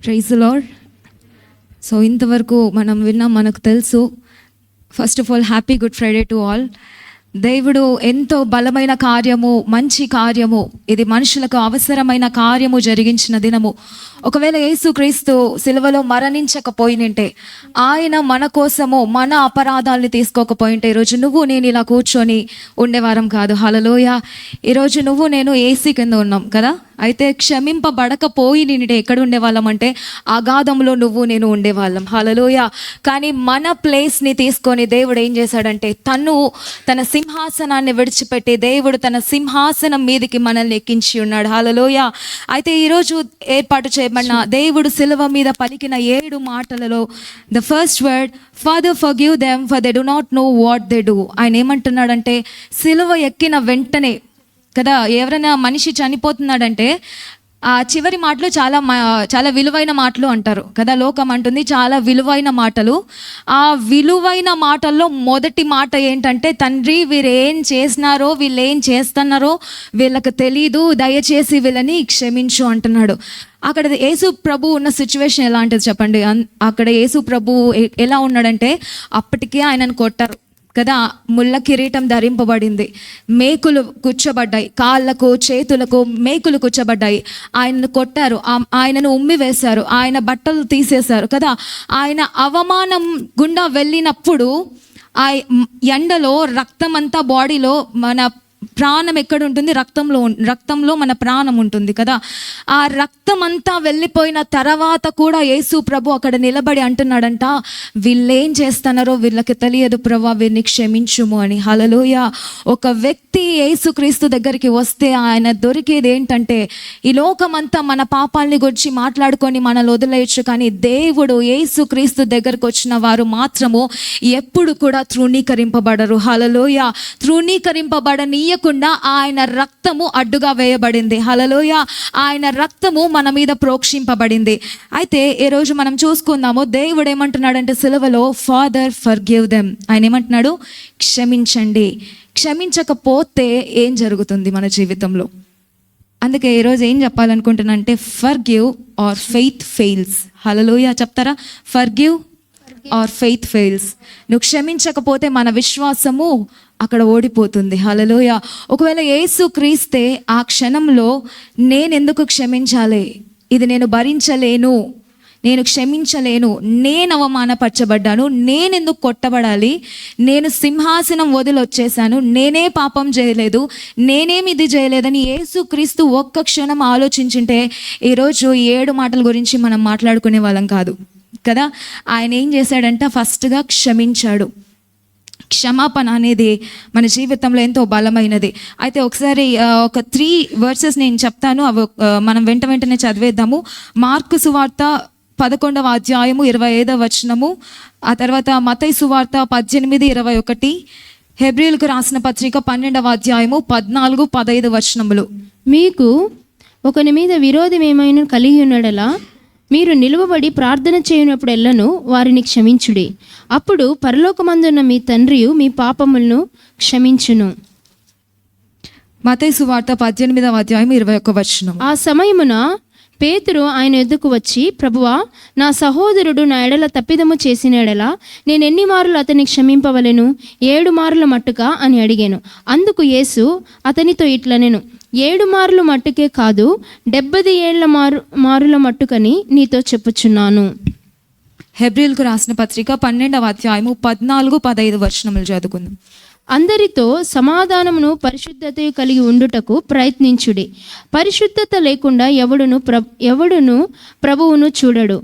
Praise the lord. So ఇంతవరకు మనం విన్నాం, మనకు తెలుసు. First of all happy good Friday to all. దేవుడు ఎంతో బలమైన కార్యము, మంచి కార్యము, ఇది మనుషులకు అవసరమైన కార్యము జరిగించిన దినము. ఒకవేళ యేసుక్రీస్తు సిలువలో మరణించకపోయినంటే, ఆయన మన కోసము మన అపరాధాలని తీసుకోకపోయింటే ఈరోజు నువ్వు నేను ఇలా కూర్చొని ఉండేవారం కాదు. హల్లెలూయా. ఈరోజు నువ్వు నేను ఏసీ కింద ఉన్నాం కదా. అయితే క్షమింపబడకపోయి నేను ఎక్కడ ఉండేవాళ్ళం అంటే అగాధంలో నువ్వు నేను ఉండేవాళ్ళం. హల్లెలూయా. కానీ మన ప్లేస్ని తీసుకొని దేవుడు ఏం చేశాడంటే, తన సింహాసనాన్ని విడిచిపెట్టి దేవుడు తన సింహాసనం మీదకి మనల్ని ఎక్కించి ఉన్నాడు. హల్లెలూయా. అయితే ఈరోజు ఏర్పాటు చేయబడిన దేవుడు సిలువ మీద పలికిన 7 మాటలలో the first word, father forgive them for they do not know what they do. ఆయన ఏమంటున్నాడంటే, సిలువ ఎక్కిన వెంటనే కదా, ఎవరైనా మనిషి చనిపోతున్నాడంటే ఆ చివరి మాటలు చాలా విలువైన మాటలు అంటారు కదా. లోకం అంటుంది చాలా విలువైన మాటలు. ఆ విలువైన మాటల్లో మొదటి మాట ఏంటంటే, తండ్రి వీరు ఏం చేసినారో, వీళ్ళు ఏం చేస్తున్నారో వీళ్ళకి తెలీదు, దయచేసి వీళ్ళని క్షమించు అంటున్నాడు. అక్కడ యేసు ప్రభు ఉన్న సిచ్యువేషన్ ఎలాంటిది చెప్పండి. అక్కడ యేసు ప్రభు ఎలా ఉన్నాడంటే, అప్పటికే ఆయనను కొట్టారు కదా, ముళ్ళ కిరీటం ధరింపబడింది, మేకులు కూర్చోబడ్డాయి, కాళ్ళకు చేతులకు మేకులు కూర్చోబడ్డాయి, ఆయనను కొట్టారు, ఆయనను ఉమ్మి వేశారు, ఆయన బట్టలు తీసేశారు కదా. ఆయన అవమానం గుండా వెళ్ళినప్పుడు ఆ ఎండలో రక్తం అంతా బాడీలో, మన ప్రాణం ఎక్కడ ఉంటుంది? రక్తంలో మన ప్రాణం ఉంటుంది కదా. ఆ రక్తం అంతా వెళ్ళిపోయిన తర్వాత కూడా యేసు ప్రభు అక్కడ నిలబడి అంటున్నాడంట, వీళ్ళేం చేస్తున్నారో వీళ్ళకి తెలియదు ప్రభా, వీరిని క్షమించుము అని. హల్లెలూయా. ఒక వ్యక్తి యేసుక్రీస్తు దగ్గరికి వస్తే ఆయన దొరికేది ఏంటంటే, ఈ లోకమంతా మన పాపాలని గురించి మాట్లాడుకొని మనల్ని వదిలేయచ్చు, కానీ దేవుడు యేసుక్రీస్తు దగ్గరకు వచ్చిన వారు మాత్రము ఎప్పుడు కూడా తృణీకరింపబడరు. హల్లెలూయా. తృణీకరింపబడనీయకుండా ఆయన రక్తము అడ్డుగా వేయబడింది. హల్లెలూయా. ఆయన రక్తము మన మీద ప్రోక్షింపబడింది. అయితే ఈ రోజు మనం చూసుకుందాము, దేవుడు ఏమంటున్నాడంటే సిలువలో, ఫాదర్ ఫర్గివ్ దెమ్. ఆయన ఏమంటున్నాడు? క్షమించండి. క్షమించకపోతే ఏం జరుగుతుంది మన జీవితంలో? అందుకే ఈరోజు ఏం చెప్పాలనుకుంటున్నా అంటే, ఫర్గివ్ ఆర్ ఫెయిత్ ఫెయిల్స్. హల్లెలూయా. చెప్తారా? Forgive are faith fails. నువ్వు క్షమించకపోతే మన విశ్వాసము అక్కడ ఓడిపోతుంది. హల్లెలూయా. ఒకవేళ యేసు క్రీస్తే ఆ క్షణంలో నేను ఎందుకు క్షమించాలి, ఇది నేను భరించలేను, నేను క్షమించలేను, నేను అవమానపరచబడ్డాను, నేనెందుకు కొట్టబడాలి, నేను సింహాసనం వదిలి వచ్చేసాను, నేనే పాపం చేయలేదు, నేనేమి ఇది చేయలేదని యేసుక్రీస్తు ఒక్క క్షణం ఆలోచించుంటే ఈరోజు 7 మాటల గురించి మనం మాట్లాడుకునే వాళ్ళం కాదు కదా. ఆయన ఏం చేశాడంట? ఫస్ట్గా క్షమించాడు. క్షమాపణ అనేది మన జీవితంలో ఎంతో బలమైనది. అయితే ఒకసారి ఒక 3 వర్సెస్ నేను చెప్తాను, అవి మనం వెంటనే చదివేద్దాము. మార్కు సువార్త 11వ అధ్యాయము 25వ వచనము, ఆ తర్వాత మత్తయి సువార్త 18:21, హెబ్రీయులకు రాసిన పత్రిక 12వ అధ్యాయము 14-15 వచనములు. మీకు ఒకని మీద విరోధం ఏమైనా కలిగి ఉన్నడలా మీరు నిలువబడి ప్రార్థన చేయనప్పుడెల్లను వారిని క్షమించుడి, అప్పుడు పరలోకమందున్న మీ తండ్రియు మీ పాపములను క్షమించును. మత్తయి సువార్త 18వ అధ్యాయం 21 వచనం. ఆ సమయమున పేతురు ఆయన ఎద్దుకు వచ్చి, ప్రభువా, నా సహోదరుడు నా ఎడల తప్పిదము చేసిన ఎడల నేను ఎన్ని మారులు అతన్ని క్షమింపవలెను? 7 మారుల మట్టుగా అని అడిగాను. అందుకు యేసు అతనితో ఇట్లనెను, 7 మారులు మట్టుకే కాదు, 70 ఏళ్ల మారుల మట్టుకని నీతో చెప్పుచున్నాను. హెబ్రీయులకు రాసిన పత్రిక 12వ అధ్యాయము 14-15 వచనములు చదువుకుందాం. అందరితో సమాధానమును పరిశుద్ధత కలిగి ఉండుటకు ప్రయత్నించుడి. పరిశుద్ధత లేకుండా ఎవడును ప్రభువును చూడడు.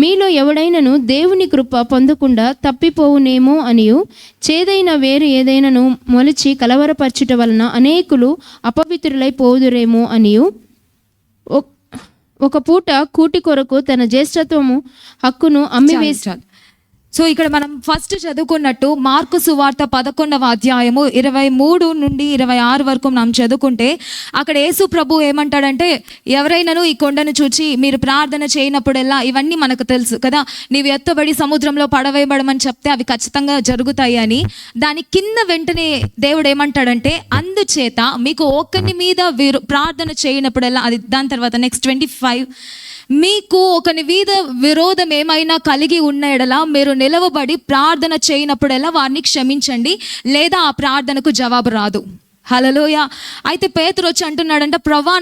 మీలో ఎవడైనను దేవుని కృప పొందకుండా తప్పిపోవునేమో అనియు, చేదైన వేరు ఏదైనాను మొలిచి కలవరపరచుట వలన అనేకులు అపవిత్రులై పోదురేమో అనియు, ఒక పూట కూటి కొరకు తన జ్యేష్ఠత్వము హక్కును అమ్మివేశాడు. సో ఇక్కడ మనం ఫస్ట్ చదువుకున్నట్టు మార్కు సువార్త 11వ అధ్యాయము 23-26 వరకు మనం చదువుకుంటే, అక్కడ యేసు ప్రభు ఏమంటాడంటే, ఎవరైనాను ఈ కొండను చూచి మీరు ప్రార్థన చేయనప్పుడెల్లా, ఇవన్నీ మనకు తెలుసు కదా, నీవు ఎత్తబడి సముద్రంలో పడవేయబడమని చెప్తే అవి ఖచ్చితంగా జరుగుతాయి అని. దాని కింద వెంటనే దేవుడు ఏమంటాడంటే, అందుచేత మీకు ఒకరి మీద ప్రార్థన చేయనప్పుడెల్లా, అది దాని తర్వాత నెక్స్ట్ 25 మీకు ఒకని మీద విరోధం ఏమైనా కలిగి ఉన్న ఎడల మీరు నిలవబడి ప్రార్థన చేయనప్పుడెల్లా వారిని క్షమించండి, లేదా ఆ ప్రార్థనకు జవాబు రాదు. హల్లెలూయా. అయితే పేతురు వచ్చి అంటున్నాడంట, ప్రభా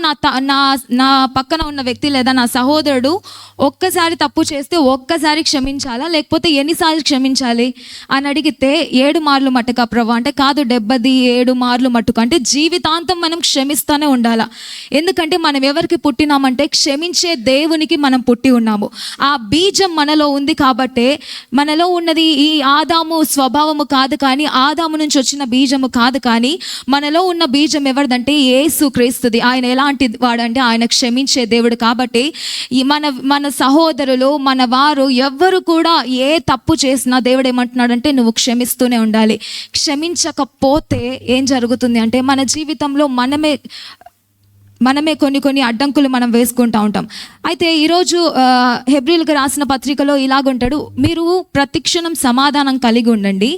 నా పక్కన ఉన్న వ్యక్తి లేదా నా సహోదరుడు ఒక్కసారి తప్పు చేస్తే ఒక్కసారి క్షమించాలా, లేకపోతే ఎన్నిసార్లు క్షమించాలి అని అడిగితే 7 మార్లు మట్టుక ప్రభా అంటే, కాదు 77 మార్లు మట్టుకు, అంటే జీవితాంతం మనం క్షమిస్తూనే ఉండాలా. ఎందుకంటే మనం ఎవరికి పుట్టినామంటే క్షమించే దేవునికి మనం పుట్టి ఉన్నాము. ఆ బీజం మనలో ఉంది కాబట్టే, మనలో ఉన్నది ఈ ఆదాము స్వభావము కాదు కానీ, ఆదాము నుంచి వచ్చిన బీజము కాదు కానీ, మనలో ఉన్న బీజం ఎవరిదంటే యేసు క్రీస్తుది. ఆయన ఎలాంటి వాడంటే ఆయన క్షమించే దేవుడు. కాబట్టి ఈ మన సహోదరులు, మన వారు ఎవ్వరు కూడా ఏ తప్పు చేసినా దేవుడు ఏమంటున్నాడంటే నువ్వు క్షమిస్తూనే ఉండాలి. క్షమించకపోతే ఏం జరుగుతుంది అంటే మన జీవితంలో మనమే కొన్ని అడ్డంకులు మనం వేసుకుంటూ ఉంటాం. అయితే ఈరోజు హెబ్రీలకు రాసిన పత్రికలో ఇలాగుంటాడు, మీరు ప్రతిక్షణం సమాధానం కలిగి ఉండండి,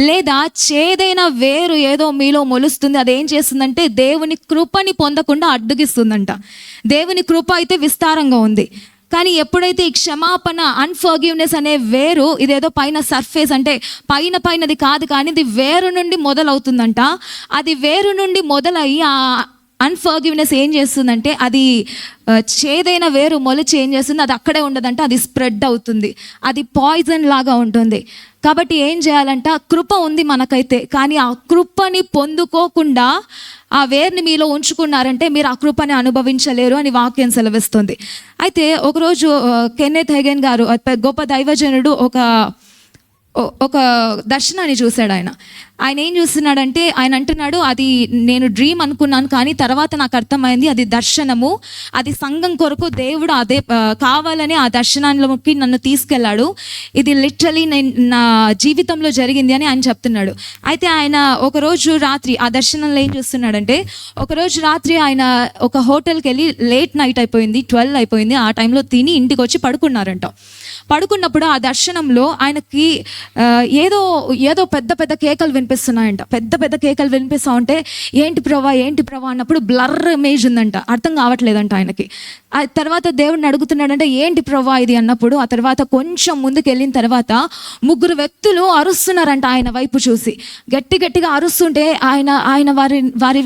లేదా చేదైన వేరు ఏదో మీలో మొలుస్తుంది, అదేం చేస్తుందంటే దేవుని కృపని పొందకుండా అడ్డగిస్తుందంట. దేవుని కృప అయితే విస్తారంగా ఉంది, కానీ ఎప్పుడైతే ఈ క్షమాపణ, అన్ఫర్గివ్నెస్ అనే వేరు, ఇదేదో పైన సర్ఫేస్ అంటే పైనది కాదు కానీ ఇది వేరు నుండి మొదలవుతుందంట. అది వేరు నుండి మొదలయ్యి ఆ అన్ఫర్గివ్నెస్ ఏం చేస్తుందంటే అది చేదైన వేరు మొలిచి ఏం చేస్తుంది, అది అక్కడే ఉండదంట, అది స్ప్రెడ్ అవుతుంది, అది పాయిజన్ లాగా ఉంటుంది. కాబట్టి ఏం చేయాలంట, కృప ఉంది మనకైతే, కానీ ఆ కృపని పొందుకోకుండా ఆ వేరుని మీలో ఉంచుకున్నారంటే మీరు ఆ కృపని అనుభవించలేరు అని వాక్యం సెలవిస్తుంది. అయితే ఒకరోజు కెన్నెత్ హేగెన్ గారు, గొప్ప దైవజనుడు, ఒక దర్శనాన్ని చూశాడు. ఆయన ఏం చూస్తున్నాడంటే, ఆయన అంటున్నాడు, అది నేను డ్రీమ్ అనుకున్నాను కానీ తర్వాత నాకు అర్థమైంది అది దర్శనము, అది సంఘం కొరకు దేవుడు అదే కావాలని ఆ దర్శనాల్లోకి నన్ను తీసుకెళ్ళాడు, ఇది లిటరలీ నా జీవితంలో జరిగింది అని ఆయన చెప్తున్నాడు. అయితే ఆయన ఒకరోజు రాత్రి ఆ దర్శనంలో ఏం చూస్తున్నాడంటే, ఒకరోజు రాత్రి ఆయన ఒక హోటల్కి వెళ్ళి లేట్ నైట్ అయిపోయింది, 12 అయిపోయింది, ఆ టైంలో తిని ఇంటికి వచ్చి పడుకున్నారంట. పడుకున్నప్పుడు ఆ దర్శనంలో ఆయనకి ఏదో పెద్ద కేకలు వినిపిస్తున్నాయంట. పెద్ద కేకలు వినిపిస్తూ ఉంటే ఏంటి ప్రభా అన్నప్పుడు బ్లర్ ఇమేజ్ ఉందంట, అర్థం కావట్లేదంట ఆయనకి. ఆ తర్వాత దేవుడిని అడుగుతున్నాడంటే ఏంటి ప్రభా ఇది అన్నప్పుడు, ఆ తర్వాత కొంచెం ముందుకు వెళ్ళిన తర్వాత 3 వ్యక్తులు అరుస్తున్నారంట ఆయన వైపు చూసి. గట్టిగా అరుస్తుంటే ఆయన వారి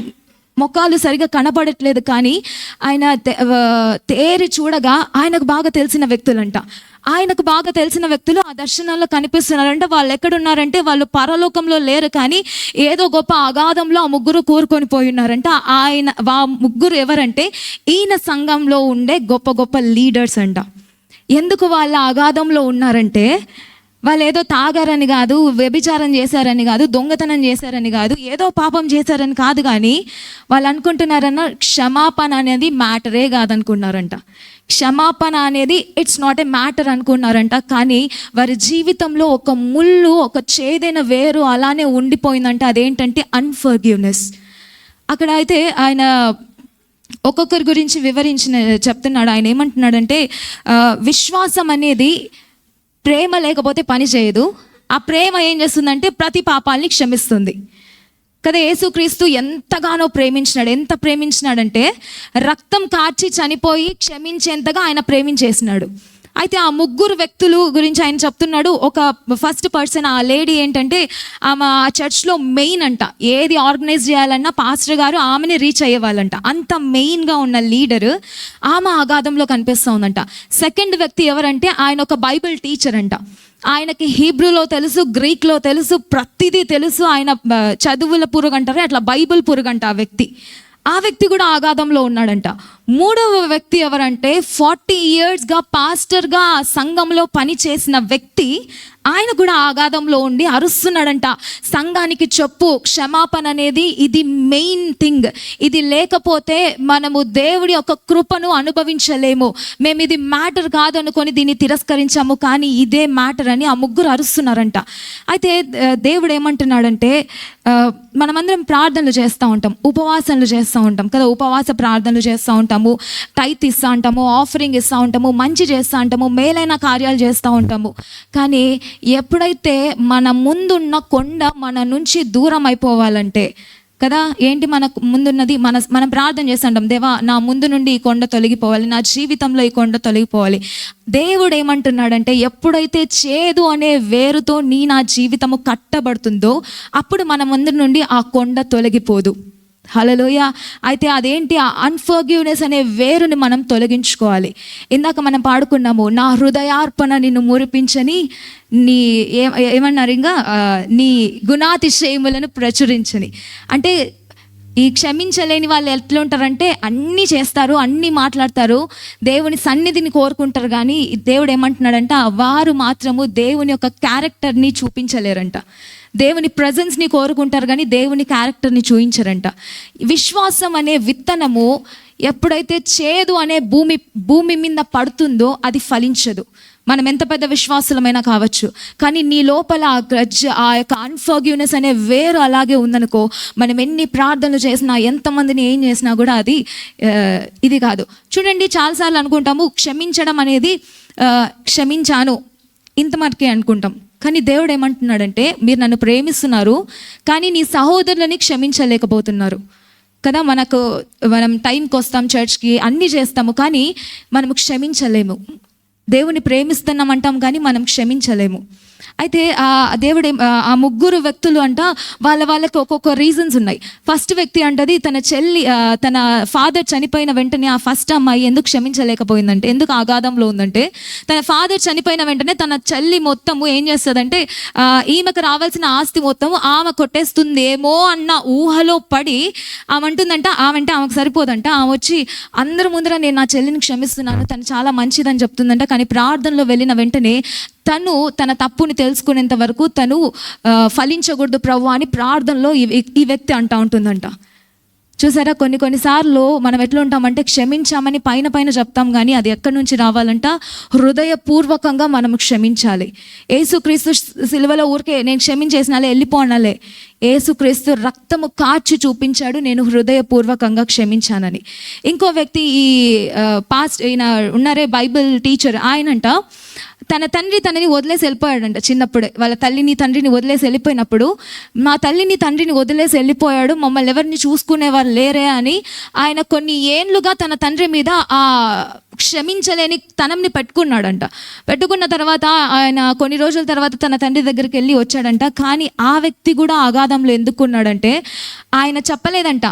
ముఖాలు సరిగా కనపడట్లేదు కానీ ఆయన తేరి చూడగా ఆయనకు బాగా తెలిసిన వ్యక్తులంట. ఆయనకు బాగా తెలిసిన వ్యక్తులు ఆ దర్శనంలో కనిపిస్తున్నారంటే వాళ్ళు ఎక్కడున్నారంటే వాళ్ళు పరలోకంలో లేరు కానీ ఏదో గొప్ప అగాధంలో ఆ 3 కూరుకొని పోయి ఉన్నారంట. ఆ 3 ఎవరంటే ఈయన సంఘంలో ఉండే గొప్ప లీడర్స్ అంట. ఎందుకు వాళ్ళ అగాధంలో ఉన్నారంటే వాళ్ళు ఏదో తాగారని కాదు, వ్యభిచారం చేశారని కాదు, దొంగతనం చేశారని కాదు, ఏదో పాపం చేశారని కాదు, కానీ వాళ్ళు అనుకుంటున్నారన్న క్షమాపణ అనేది మ్యాటరే కాదనుకున్నారంట. క్షమాపణ అనేది ఇట్స్ నాట్ ఏ మ్యాటర్ అనుకున్నారంట. కానీ వారి జీవితంలో ఒక ముళ్ళు, ఒక చేదైన వేరు అలానే ఉండిపోయిందంట. అదేంటంటే అన్ఫర్గివ్నెస్. అక్కడ అయితే ఆయన ఒక్కొక్కరి గురించి చెప్తున్నాడు. ఆయన ఏమంటున్నాడంటే, విశ్వాసం అనేది ప్రేమ లేకపోతే పని చేయదు. ఆ ప్రేమ ఏం చేస్తుందంటే ప్రతి పాపాలని క్షమిస్తుంది కదా. యేసుక్రీస్తు ఎంతగానో ఎంత ప్రేమించినాడంటే రక్తం కార్చి చనిపోయి క్షమించేంతగా ఆయన ప్రేమించేసినాడు. అయితే ఆ 3 వ్యక్తులు గురించి ఆయన చెప్తున్నాడు. ఒక ఫస్ట్ పర్సన్, ఆ లేడీ ఏంటంటే ఆమె ఆ చర్చ్లో మెయిన్ అంట. ఏది ఆర్గనైజ్ చేయాలన్నా పాస్టర్ గారు ఆమెని రీచ్ అయ్యేవాళ్ళంట. అంత మెయిన్గా ఉన్న లీడరు ఆమె అగాధంలో కనిపిస్తూ ఉందంట. సెకండ్ వ్యక్తి ఎవరంటే ఆయన ఒక బైబిల్ టీచర్ అంట. ఆయనకి హీబ్రూలో తెలుసు, గ్రీక్లో తెలుసు, ప్రతిదీ తెలుసు. ఆయన చదువుల పురుగంటారు, అట్లా బైబిల్ పురుగంట ఆ వ్యక్తి కూడా ఆగాధంలో ఉన్నాడంట. 3వ వ్యక్తి ఎవరంటే 40 yearsగా పాస్టర్గా సంఘంలో పని చేసిన వ్యక్తి, ఆయన కూడా ఆగాధంలో ఉండి అరుస్తున్నాడంట, సంఘానికి చెప్పు, క్షమాపణ అనేది ఇది మెయిన్ థింగ్, ఇది లేకపోతే మనము దేవుడి యొక్క కృపను అనుభవించలేము, మేము ఇది మ్యాటర్ కాదనుకొని దీన్ని తిరస్కరించాము, కానీ ఇదే మ్యాటర్ అని ఆ 3 అరుస్తున్నారంట. అయితే దేవుడు ఏమంటున్నాడంటే, మనమందరం ప్రార్థనలు చేస్తూ ఉంటాం, ఉపవాసాలు చేస్తూ ఉంటాం కదా, ఉపవాస ప్రార్థనలు చేస్తూ ఉంటాము, టైత్ ఇస్తూ ఉంటాము, ఆఫరింగ్ ఇస్తూ ఉంటాము, మంచి చేస్తూ ఉంటాము, మేలైన కార్యాలు చేస్తూ ఉంటాము. కానీ ఎప్పుడైతే మన ముందున్న కొండ మన నుంచి దూరం అయిపోవాలంటే కదా. ఏంటి మనకు ముందున్నది? మనం ప్రార్థన చేస్తుంటాం, దేవా నా ముందు నుండి ఈ కొండ తొలగిపోవాలి, నా జీవితంలో ఈ కొండ తొలగిపోవాలి. దేవుడు ఏమంటున్నాడంటే, ఎప్పుడైతే చేదు అనే వేరుతో నా జీవితము కట్టబడుతుందో అప్పుడు మన ముందు నుండి ఆ కొండ తొలగిపోదు. హల్లెలూయ. అయితే అదేంటి? ఆ అన్ఫర్గివ్నెస్ అనే వేరుని మనం తొలగించుకోవాలి. ఇందాక మనం పాడుకున్నాము, నా హృదయార్పణ నిన్ను మురిపించని, నీ ఏమన్నారు ఇంకా, నీ గుణాతిశయములను ప్రచురించని. అంటే ఈ క్షమించలేని వాళ్ళు ఎట్లా ఉంటారంటే, అన్నీ చేస్తారు, అన్నీ మాట్లాడతారు, దేవుని సన్నిధిని కోరుకుంటారు, కానీ దేవుడు ఏమంటున్నాడంట, వారు మాత్రము దేవుని యొక్క క్యారెక్టర్ని చూపించలేరంట. దేవుని ప్రజెన్స్ని కోరుకుంటారు కానీ దేవుని క్యారెక్టర్ని చూపించరంట. విశ్వాసం అనే విత్తనము ఎప్పుడైతే చేదు అనే భూమి మీద పడుతుందో అది ఫలించదు. మనం ఎంత పెద్ద విశ్వాసులమైనా కావచ్చు, కానీ నీ లోపల ఆ గ్రడ్జ్, ఆ యొక్క అన్ఫర్గివ్నెస్ అనే వేరు అలాగే ఉందనుకో, మనం ఎన్ని ప్రార్థనలు చేసినా, ఎంతమందిని ఏం చేసినా కూడా అది ఇది కాదు. చూడండి, చాలాసార్లు అనుకుంటాము క్షమించడం అనేది క్షమించాను ఇంత మటుకే అనుకుంటాం, కానీ దేవుడు ఏమంటున్నాడంటే, మీరు నన్ను ప్రేమిస్తున్నారు కానీ నీ సహోదరులని క్షమించలేకపోతున్నారు కదా. మనం టైంకి వస్తాం, చర్చ్కి అన్నీ చేస్తాము, కానీ మనము క్షమించలేము. దేవుని ప్రేమిస్తున్నాం అంటాం కానీ మనం క్షమించలేము. అయితే దేవుడు ఆ ముగ్గురు వ్యక్తులు అంట, వాళ్ళకి ఒక్కొక్క రీజన్స్ ఉన్నాయి. ఫస్ట్ వ్యక్తి అంటది, తన ఫాదర్ చనిపోయిన వెంటనే ఆ ఫస్ట్ అమ్మాయి ఎందుకు క్షమించలేకపోయిందంటే, ఎందుకు ఆఘాతంలో ఉందంటే, తన ఫాదర్ చనిపోయిన వెంటనే తన చెల్లి మొత్తము ఏం చేస్తుందంటే, ఈమెకు రావాల్సిన ఆస్తి మొత్తము ఆమె కొట్టేస్తుందేమో అన్న ఊహలో పడి ఆమె అంటుందంట, ఆమెకు సరిపోదంట, ఆమె వచ్చి అందరి ముందర నేను నా చెల్లిని క్షమిస్తున్నాను, తను చాలా మంచిదని చెప్తుందంట. కానీ ప్రార్థనలో వెళ్ళిన వెంటనే తను తన తప్పుని తెలుసుకునేంత వరకు తను ఫలించకూడదు ప్రభువా అని ప్రార్థనలో ఈ వ్యక్తి అంటూ ఉంటుందంట. చూసారా, కొన్నిసార్లు మనం ఎట్లా ఉంటామంటే, క్షమించామని పైన చెప్తాం కానీ అది ఎక్కడి నుంచి రావాలంట, హృదయపూర్వకంగా మనం క్షమించాలి. యేసుక్రీస్తు సిలువలో ఊరికే నేను క్షమించేసినాలే వెళ్ళిపోనాలే, యేసుక్రీస్తు రక్తము కార్చి చూపించాడు నేను హృదయపూర్వకంగా క్షమించానని. ఇంకో వ్యక్తి, ఈ ఈయన ఉన్నారే బైబిల్ టీచర్, ఆయనంట తన తండ్రి తనని వదిలేసి వెళ్ళిపోయాడంట చిన్నప్పుడే. వాళ్ళ తల్లిని తండ్రిని వదిలేసి వెళ్ళిపోయినప్పుడు, మా తల్లిని తండ్రిని వదిలేసి వెళ్ళిపోయాడు, మమ్మల్ని ఎవరిని చూసుకునేవారు లేరే అని ఆయన కొన్ని ఏండ్లుగా తన తండ్రి మీద ఆ క్షమించలేని తనంని పెట్టుకున్నాడంట. పెట్టుకున్న తర్వాత ఆయన కొన్ని రోజుల తర్వాత తన తండ్రి దగ్గరికి వెళ్ళి వచ్చాడంట. కానీ ఆ వ్యక్తి కూడా అగాధంలో ఎందుకున్నాడంటే, ఆయన చెప్పలేదంట.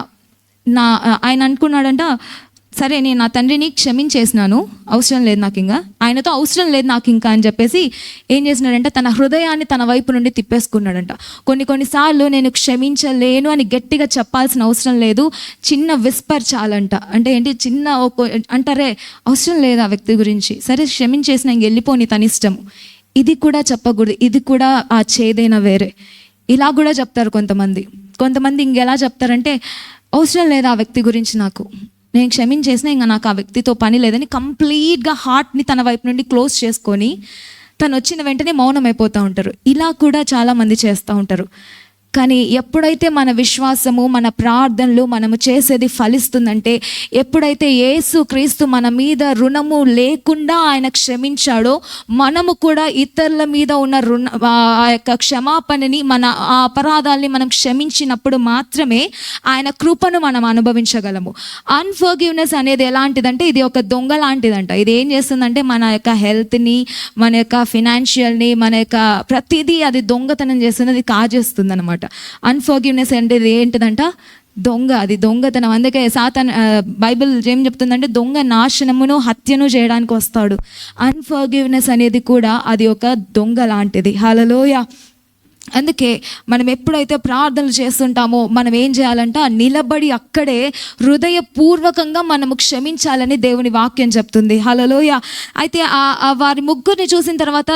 ఆయన అనుకున్నాడంట, సరే నేను నా తండ్రిని క్షమించేసినాను, అవసరం లేదు నాకు ఇంకా, ఆయనతో అవసరం లేదు నాకు ఇంకా అని చెప్పేసి ఏం చేసినాడంటే, తన హృదయాన్ని తన వైపు నుండి తిప్పేసుకున్నాడంట. కొన్నిసార్లు నేను క్షమించలేను అని గట్టిగా చెప్పాల్సిన అవసరం లేదు, చిన్న విస్పర్ చాలంట. అంటే ఏంటి, చిన్న అంటారే అవసరం లేదు ఆ వ్యక్తి గురించి, సరే క్షమించేసిన ఇంక వెళ్ళిపోని తన ఇష్టం, ఇది కూడా చెప్పకూడదు. ఇది కూడా ఆ చేదైన వేరే. ఇలా కూడా చెప్తారు కొంతమంది ఇంకెలా చెప్తారంటే, అవసరం లేదు ఆ వ్యక్తి గురించి నాకు, నేను క్షమించేసినా ఇంకా నాకు ఆ వ్యక్తితో పని లేదని కంప్లీట్గా హార్ట్ని తన వైపు నుండి క్లోజ్ చేసుకొని తను వచ్చిన వెంటనే మౌనం అయిపోతూ ఉంటారు. ఇలా కూడా చాలామంది చేస్తూ ఉంటారు. కానీ ఎప్పుడైతే మన విశ్వాసము, మన ప్రార్థనలు మనము చేసేది ఫలిస్తుందంటే, ఎప్పుడైతే యేసు క్రీస్తు మన మీద రుణము లేకుండా ఆయన క్షమించాడో, మనము కూడా ఇతరుల మీద ఉన్న ఆ యొక్క క్షమాపణని, మన ఆ అపరాధాలని మనం క్షమించినప్పుడు మాత్రమే ఆయన కృపను మనం అనుభవించగలము. అన్ఫర్గివ్నెస్ అనేది ఎలాంటిదంటే, ఇది ఒక దొంగ లాంటిదంట. ఇది ఏం చేస్తుందంటే, మన యొక్క హెల్త్ని, మన యొక్క ఫినాన్షియల్ని, మన యొక్క ప్రతిదీ అది దొంగతనం చేస్తుంది, అది కాజేస్తుంది అనమాట. అన్ఫర్గివ్నెస్ అంటే ఏంటిదంట, దొంగ, అది దొంగతనం. అందుకే బైబిల్ ఏం చెప్తుందంటే, దొంగ నాశనమును హత్యను చేయడానికి వస్తాడు. అన్ఫర్గివ్నెస్ అనేది కూడా అది ఒక దొంగ లాంటిది. హల్లెలూయా. అందుకే మనం ఎప్పుడైతే ప్రార్థనలు చేస్తుంటామో మనం ఏం చేయాలంట, నిలబడి అక్కడే హృదయపూర్వకంగా మనము క్షమించాలని దేవుని వాక్యం చెప్తుంది. హల్లెలూయా. అయితే వారి ముగ్గురిని చూసిన తర్వాత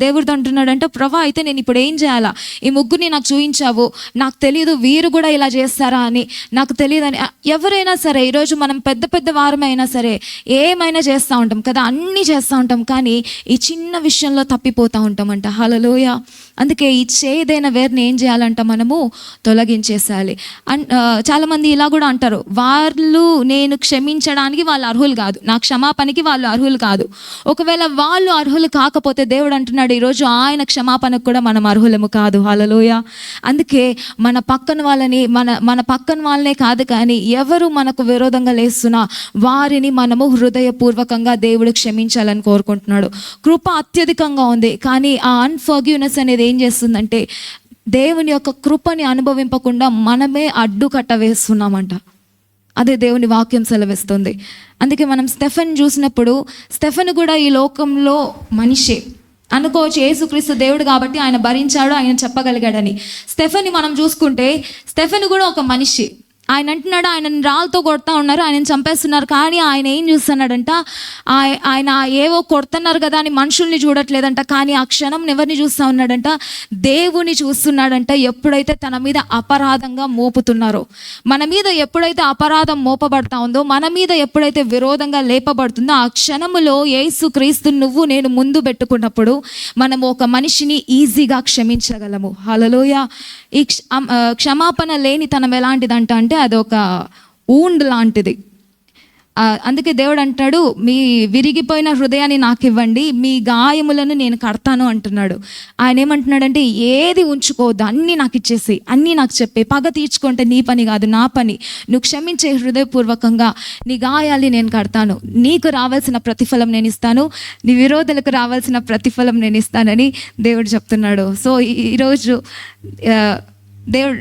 దేవుడితో అంటున్నాడంట, ప్రభా అయితే నేను ఇప్పుడు ఏం చేయాలా, ఈ ముగ్గురిని నాకు చూపించావు, నాకు తెలియదు వీరు కూడా ఇలా చేస్తారా అని, నాకు తెలియదని. ఎవరైనా సరే ఈరోజు మనం పెద్ద వారమైనా సరే ఏమైనా చేస్తూ ఉంటాం కదా, అన్నీ చేస్తూ ఉంటాం, కానీ ఈ చిన్న విషయంలో తప్పిపోతూ ఉంటామంట. హల్లెలూయా. అందుకే ఈ చేదైన వేరుని ఏం చేయాలంట, మనము తొలగించేసేయాలి. చాలామంది ఇలా కూడా అంటారు, వాళ్ళు నేను క్షమించడానికి వాళ్ళు అర్హులు కాదు, నా క్షమాపణకి వాళ్ళు అర్హులు కాదు. ఒకవేళ వాళ్ళు అర్హులు కాకపోతే దేవుడు అంటున్నాడు ఈరోజు ఆయన క్షమాపణకు కూడా మనం అర్హులము కాదు. హల్లెలూయా. అందుకే మన పక్కన వాళ్ళని మన పక్కన వాళ్ళనే కాదు కానీ ఎవరు మనకు విరోధంగా లేస్తున్నా వారిని మనము హృదయపూర్వకంగా దేవుడు క్షమించాలని కోరుకుంటున్నాడు. కృప అత్యధికంగా ఉంది, కానీ ఆ అన్ఫర్గివ్నెస్ అనేది ఏం చేస్తుందంటే దేవుని యొక్క కృపని అనుభవింపకుండా మనమే అడ్డుకట్ట వేస్తున్నామంట. అదే దేవుని వాక్యం సెలవిస్తుంది. అందుకే మనం స్టెఫెన్ చూసినప్పుడు, స్టెఫెన్ కూడా ఈ లోకంలో మనిషే అనుకోవచ్చు, యేసుక్రీస్తు దేవుడు కాబట్టి ఆయన భరించాడు, ఆయన చెప్పగలిగాడని. స్టెఫెన్ని మనం చూసుకుంటే స్టెఫెన్ కూడా ఒక మనిషి. ఆయన అంటున్నాడు ఆయనని రాళ్ళతో కొడతా ఉన్నారు, ఆయనని చంపేస్తున్నారు, కానీ ఆయన ఏం చూస్తున్నాడంట, ఆయన ఏవో కొడుతున్నారు కదా అని మనుషుల్ని చూడట్లేదంట, కానీ ఆ క్షణం ఎవరిని చూస్తూ ఉన్నాడంట, దేవుని చూస్తున్నాడంట. ఎప్పుడైతే తన మీద అపరాధంగా మోపుతున్నారో, మన మీద ఎప్పుడైతే అపరాధం మోపబడతా ఉందో, మన మీద ఎప్పుడైతే విరోధంగా లేపబడుతుందో, ఆ క్షణములో యేసుక్రీస్తు నువ్వు నేను ముందు పెట్టుకున్నప్పుడు మనము ఒక మనిషిని ఈజీగా క్షమించగలము. హల్లెలూయా. ఈ క్షమాపణ లేనితనం ఎలాంటిదంట అంటే అది ఒక ఊండ్ లాంటిది. అందుకే దేవుడు అంటాడు, మీ విరిగిపోయిన హృదయాన్ని నాకు ఇవ్వండి, మీ గాయములను నేను కడతాను అంటున్నాడు. ఆయన ఏమంటున్నాడంటే ఏది ఉంచుకోవద్దు, అన్నీ నాకు ఇచ్చేసి, అన్నీ నాకు చెప్పే, పగ తీర్చుకుంటే నీ పని కాదు నా పని, నువ్వు క్షమించే హృదయపూర్వకంగా నీ గాయాల్ని నేను కడతాను, నీకు రావాల్సిన ప్రతిఫలం నేను ఇస్తాను, నీ విరోధులకు రావాల్సిన ప్రతిఫలం నేను ఇస్తానని దేవుడు చెప్తున్నాడు. సో ఈరోజు దేవుడు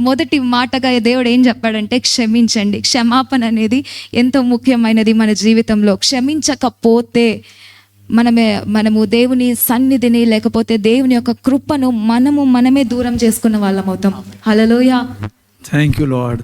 మొదటి మాటగా దేవుడు ఏం చెప్పాడంటే క్షమించండి. క్షమాపణ అనేది ఎంతో ముఖ్యమైనది మన జీవితంలో. క్షమించకపోతే మనము దేవుని సన్నిధిని లేకపోతే దేవుని యొక్క కృపను మనమే దూరం చేసుకున్న వాళ్ళం అవుతాం. హల్లెలూయా. Thank you lord.